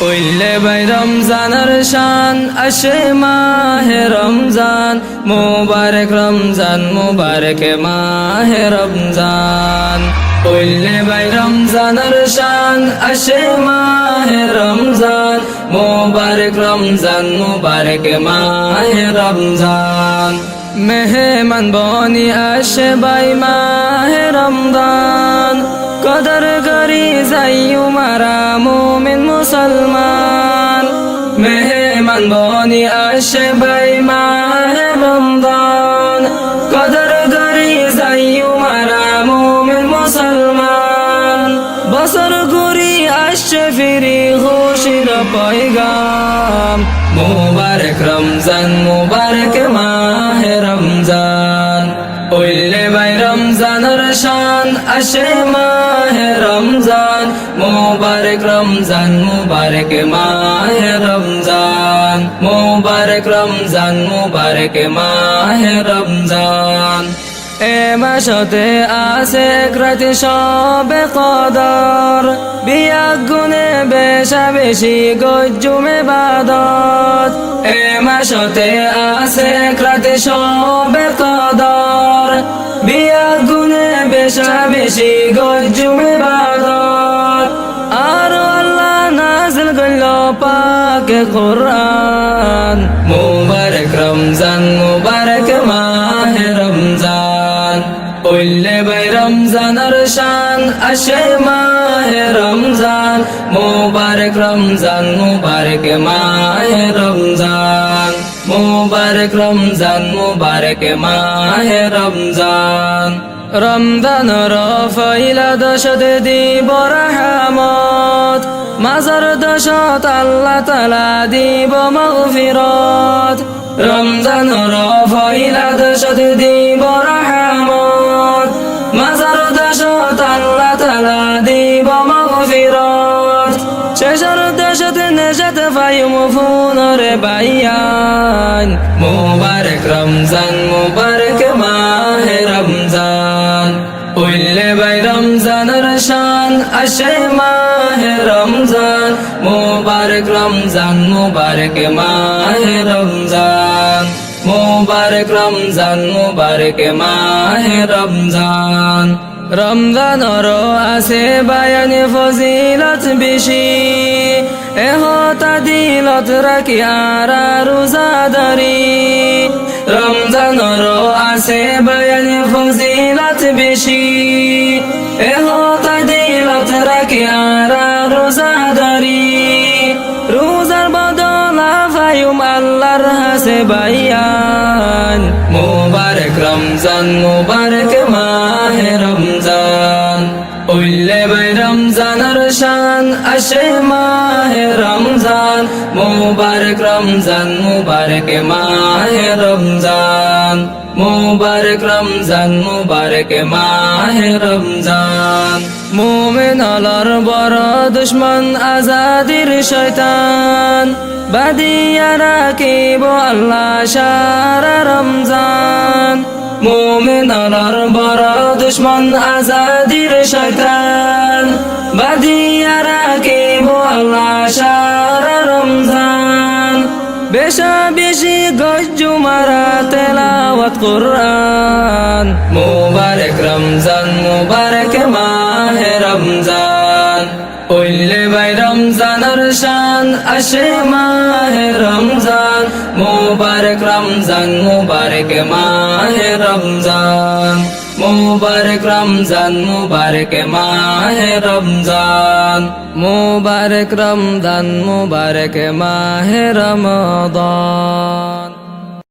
Willey ভাই রমজানের শান আসে মাহে রমজান মুবারক রমজান মুবারক মাহে রমজান উইলে ভাই রমজানের শান আসে মাহে রমজান মুবারক রমজান মুবারক মাহে রমজান মেহমান বনি আসে ভাই মাহে রমজান কদর করি যাইও মারা মুমিন মুসলমান মেহমান বনি আসে ভাই মাহে রমজান কদর করি যাইও মারা মুমিন মুসলমান বছর ঘুরি আসছে ফিরি খুশির পয়গাম মুবারক রমজান মুবারক মাহে রমজান উইলে ভাই রমজানের শান আসে মাহে রমজান মুবারক রমজান মুবারক মাহে রমজান মুবারক রমজান মুবারক মাহে রমজান এ মাসতে আছে রাতে সবে কদর বিয়া গুনে বেশা বেশি গজ্জুমে বাদত এ মাসতে আছে রাতে সবে কদর বিয়া গুনে বেশা বেশি গজ্জুমে বাদত আর আল্লাহ নাযিল করল পাকে কুরআন মুবারক রমজান মুবারক মাহে রমজান উইলে ভাই রমজানের শান আসে মাহে রমজান মুবারক রমজান মুবারক মাহে রমজান মুবারক রমজান মুবারক মাহে রমজান রমজানর ফয়লা দশত দিব রহমত মাজার দশত আল্লাহ তাআলা দিব মাগফিরাত রমজানর ফয়লা দশত দিব রহমত মাজার দশত আল্লাহ তাআলা দিব মাগফিরাত শেষর দশত নেজাত পাইম ফুনরে বায়ান মুবারক রমজান মুবারক মাহে রমজান উইলে ভাই রমজানের শান আসে মাহে রমজান মুবারক রমজান মুবারক মাহে রমজান মুবারক রমজান মুবারক মাহে রমজান রমজানর আছে বায়ানে ফজিলত বেশি এহতা দিলত রাখি আর রোজাদারি রমজানর আছে বায়ানে ফজিলত বেশি এহতা দিলত রাখি আর রোজাদারি রোজার বদলা ফায়ুম আল্লাহর হাসে বায়ান মুবারক রমজান মুবারক মাহে রমজান উইলে ভাই রমজানের শান আসে মাহে রমজান মুবারক রমজান মুবারক মাহে রমজান মুবারক রমজান মুবারক মাহে রমজান মুমিন আল্লাহর বড় দুশমন আজাদির শয়তান বাদিয়া রাখিব আল্লাহ সারা রমজান মুমিন আল্লাহর বড় দুশমন আজাদির শয়তান বাদিয়া রাখিব আল্লাহ সারা রমজান বেশা বেশি গজ্জু মারা তেলাওয়াত কুরআন মুবারক রমজান মুবারক মাহে রমজান উইলে ভাই রমজানের শান আসে মাহে রমজান মুবারক রমজান মুবারক মাহে রমজান মুবারক রমজান মুবারক মাহে রমজান মুবারক রমজান মুবারক মাহে রমজান